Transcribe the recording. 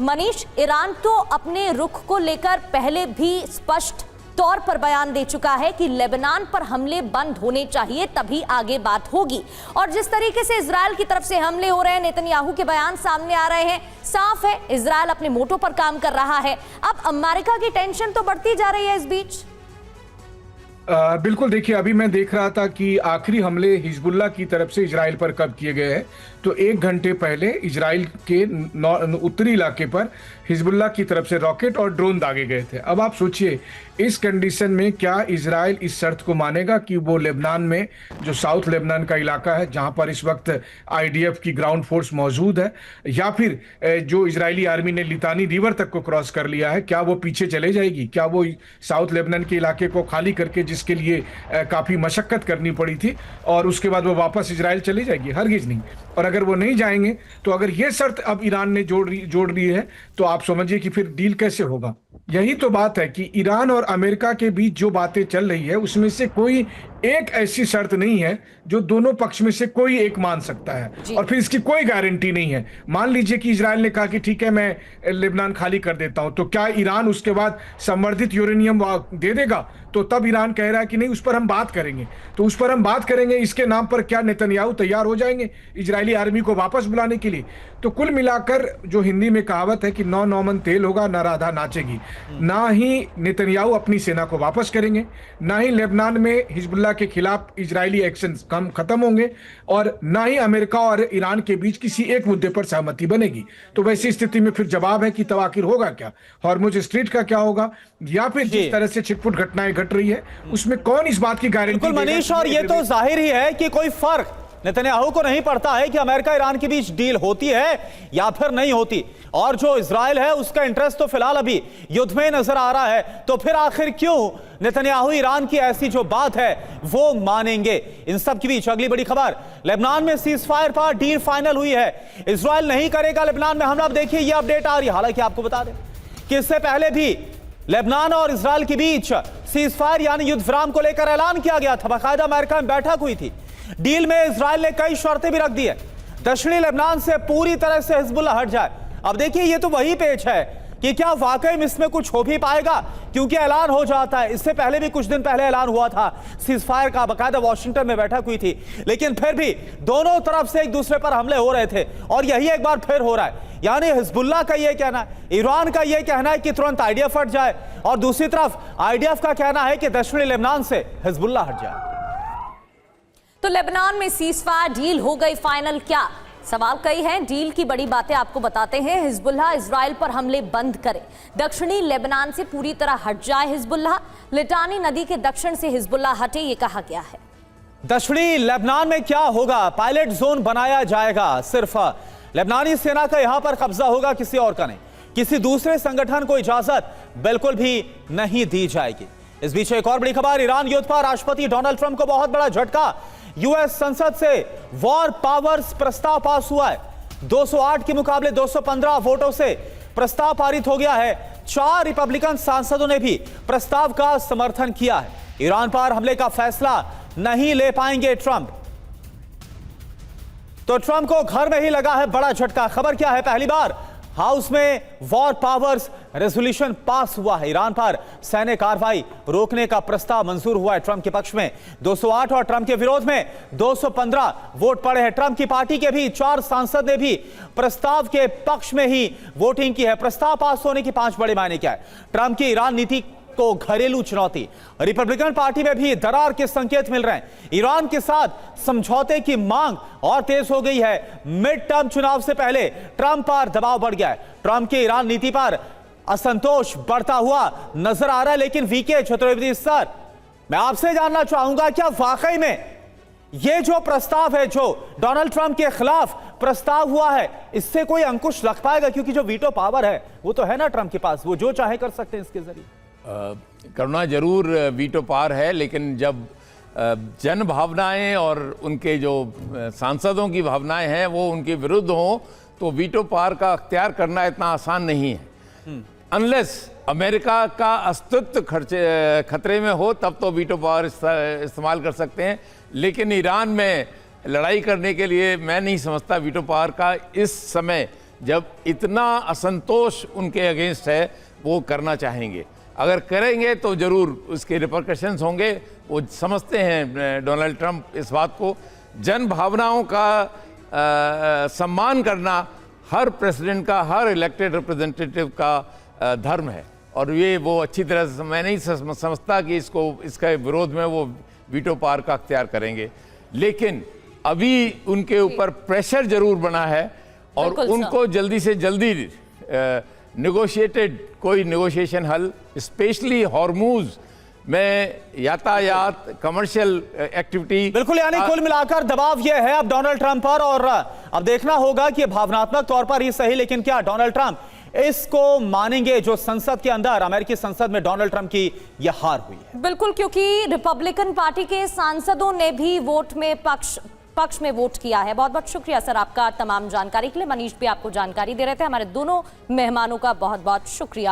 Manish, Iran तो अपने रुख को लेकर पहले भी स्पष्ट तौर पर बयान दे चुका है कि लेबनान पर हमले बंद होने चाहिए, तभी आगे बात होगी। और जिस तरीके से इजराइल की तरफ से हमले हो रहे हैं, नेतन्याहू के बयान सामने आ रहे हैं, साफ है इजराइल अपने मोटो पर काम कर रहा है। अब अमेरिका की टेंशन तो बढ़ती जा रही है इस बीच। बिल्कुल, देखिए अभी मैं देख रहा था कि आखिरी हमले हिजबुल्लाह की तरफ से इजराइल पर कब किए गए हैं, तो 1 घंटे पहले इजराइल के उत्तरी इलाके पर हिजबुल्लाह की तरफ से रॉकेट और ड्रोन दागे गए थे। अब आप सोचिए इस कंडीशन में क्या इजराइल इस शर्त को मानेगा कि वो लेबनान में, जो साउथ लेबनान का इलाका है जहां पर इस वक्त आईडीएफ की ग्राउंड फोर्स मौजूद है, या फिर जो इजरायली आर्मी ने लितानी रिवर तक को क्रॉस कर लिया है, क्या वो पीछे चले जाएगी? क्या वो साउथ लेबनान के इलाके को खाली करके, जिसके लिए काफी मशक्कत करनी पड़ी थी, और उसके बाद वो वापस इजराइल चली जाएगी? हरगिज नहीं। और अगर वो नहीं जाएंगे तो अगर ये शर्त अब ईरान ने जोड़ ली है, तो आप समझिए कि फिर डील कैसे होगा। यही तो बात है कि ईरान और अमेरिका के बीच जो बातें चल रही है उसमें से कोई एक ऐसी शर्त नहीं है जो दोनों पक्ष में से कोई एक मान सकता है, और फिर इसकी कोई गारंटी नहीं है। मान लीजिए कि इजराइल ने कहा कि ठीक है मैं लेबनान खाली कर देता हूं, तो क्या ईरान उसके बाद संवर्धित यूरेनियम दे देगा? तो तब ईरान कह रहा है कि नहीं, उस पर हम बात करेंगे। तो उस पर हम बात करेंगे इसके नाम पर क्या नेतन्याहू तैयार हो जाएंगे इजरायली आर्मी को वापस बुलाने के लिए? तो कुल मिलाकर जो हिंदी में कहावत है कि नौ नौमन तेल होगा ना राधा नाचेगी, ना ही नेतन्याहू अपनी सेना को वापस करेंगे, ना ही लेबनान में हिजबुल्लाह के खिलाफ इजरायली एक्शन खत्म होंगे, और ना ही अमेरिका और ईरान के बीच किसी एक मुद्दे पर सहमति बनेगी। तो वैसी स्थिति में फिर जवाब है कि तब आखिर होगा क्या? हॉर्मुज स्ट्रीट का क्या होगा, या फिर जिस तरह से छिटपुट घटनाएं घट रही है उसमें कौन इस बात की गारंटी देगा? मनीष, और ये तो जाहिर ही है कि कोई फर्क नेतन्याहू को नहीं पड़ता है कि अमेरिका ईरान के बीच डील होती है या फिर नहीं होती, और जो इजराइल है उसका इंटरेस्ट तो फिलहाल अभी युद्ध में नजर आ रहा है। तो फिर आखिर क्यों नेतन्याहू ईरान की ऐसी जो बात है वो मानेंगे? इन सब के बीच अगली बड़ी खबर, लेबनान में सीज फायर पर डील फाइनल हुई है, इजराइल नहीं करेगा लेबनान में हमला। अब देखिए ये अपडेट आ रही है। हालांकि आपको बता दें कि इससे पहले भी लेबनान और इजराइल के बीच सीज फायर यानी युद्ध विराम को लेकर ऐलान किया गया था, बाकायदा अमेरिका में बैठक हुई थी। डील में इजराइल ने कई शर्तें भी रख दी है, दक्षिणी लेबनान से पूरी तरह से हिजबुल्लाह हट जाए। अब देखिए ये तो वही पेच है कि क्या वाकई में इसमें कुछ हो भी पाएगा, क्योंकि ऐलान हो जाता है। इससे पहले भी कुछ दिन पहले ऐलान हुआ था सीज फायर का, बाकायदा वॉशिंगटन में बैठक हुई थी, लेकिन फिर भी दोनों तरफ से एक दूसरे पर हमले हो रहे थे, और यही एक बार फिर हो रहा है। यानी हिजबुल्लाह का यह कहना है, ईरान का यह कहना है कि तुरंत आईडीएफ हट जाए, और दूसरी तरफ आईडीएफ का कहना है कि दक्षिणी लेबनान से हिजबुल्लाह हट जाए। तो लेबनान में सीजफायर डील हो गई फाइनल क्या? सवाल कई हैं। डील की बड़ी बातें आपको बताते हैं। हिजबुल्लाह इजराइल पर हमले बंद करे, दक्षिणी लेबनान से पूरी तरह हट जाए हिजबुल्लाह, लिटानी नदी के दक्षिण से हिजबुल्लाह हटे, ये कहा गया है। दक्षिणी लेबनान में क्या होगा? पायलट जोन बनाया जाएगा, सिर्फ लेबनानी सेना का यहां पर कब्जा होगा, किसी और का नहीं। किसी दूसरे संगठन को इजाजत बिल्कुल भी नहीं दी जाएगी। इस बीच एक और बड़ी खबर, ईरान युद्ध पर राष्ट्रपति डोनाल्ड ट्रंप को बहुत बड़ा झटका। यूएस संसद से वॉर पावर्स प्रस्ताव पास हुआ है। 208 के मुकाबले 215 वोटों से प्रस्ताव पारित हो गया है। 4 रिपब्लिकन सांसदों ने भी प्रस्ताव का समर्थन किया है। ईरान पर हमले का फैसला नहीं ले पाएंगे ट्रंप, तो ट्रंप को घर में ही लगा है बड़ा झटका। खबर क्या है? पहली बार हाउस में वॉर पावर्स रेजोल्यूशन पास हुआ है। ईरान पर सैन्य कार्रवाई रोकने का प्रस्ताव मंजूर हुआ है ट्रंप के पक्ष में। 208 और ट्रंप के विरोध में 215 वोट पड़े हैं। ट्रंप की पार्टी के भी 4 सांसद ने भी प्रस्ताव के पक्ष में ही वोटिंग की है। प्रस्ताव पास होने की 5 बड़े मायने क्या है? ट्रंप की ईरान नीति को घरेलू चुनौती, रिपब्लिकन पार्टी में भी दरार के संकेत मिल रहे हैं। ईरान के साथ समझौते की मांग और तेज हो गई है। मिड टर्म चुनाव से पहले ट्रंप पर दबाव बढ़ गया है। ट्रंप की ईरान नीति पर असंतोष बढ़ता हुआ नजर आ रहा है। लेकिन वीके चतुर्वेदी सर, मैं आपसे जानना चाहूंगा, क्या वाकई में ये जो प्रस्ताव है, जो डोनाल्ड ट्रंप के खिलाफ प्रस्ताव हुआ है, इससे कोई अंकुश लग पाएगा? क्योंकि जो वीटो पावर है वो तो है ना ट्रंप के पास, वो जो चाहे कर सकते हैं इसके जरिए। करुणा जरूर वीटो पावर है, लेकिन जब जन भावनाएं और उनके जो सांसदों की भावनाएं हैं वो उनके विरुद्ध हों, तो वीटो पावर का अख्तियार करना इतना आसान नहीं है। अनलेस अमेरिका का अस्तित्व खतरे में हो तब तो वीटो पावर इस्तेमाल कर सकते हैं, लेकिन ईरान में लड़ाई करने के लिए मैं नहीं समझता वीटो पावर का इस समय जब इतना असंतोष उनके अगेंस्ट है वो करना चाहेंगे। अगर करेंगे तो जरूर उसके रिपरकशंस होंगे। वो समझते हैं डोनाल्ड ट्रंप इस बात को। जन भावनाओं का सम्मान करना हर प्रेसिडेंट का, हर इलेक्टेड रिप्रेजेंटेटिव का धर्म है, और ये वो अच्छी तरह से मैं नहीं समझता कि इसका विरोध में वो वीटो पावर का अख्तियार करेंगे। लेकिन अभी उनके ऊपर प्रेशर जरूर बना है और उनको जल्दी से जल्दी नेगोशिएटेड कोई नेगोशिएशन हल, स्पेशली हॉर्मूज में यातायात, कमर्शियल एक्टिविटी। बिल्कुल, यानी कुल मिलाकर दबाव यह है अब डोनाल्ड ट्रंप पर, और अब देखना होगा कि भावनात्मक तौर पर ही सही, लेकिन क्या डोनाल्ड ट्रंप इसको मानेंगे जो संसद के अंदर, अमेरिकी संसद में डोनाल्ड ट्रंप की यह हार हुई है। बिल्कुल, क्योंकि रिपब्लिकन पार्टी के सांसदों ने भी वोट में पक्ष में वोट किया है। बहुत बहुत शुक्रिया सर आपका तमाम जानकारी के लिए। मनीष भी आपको जानकारी दे रहे थे। हमारे दोनों मेहमानों का बहुत बहुत शुक्रिया।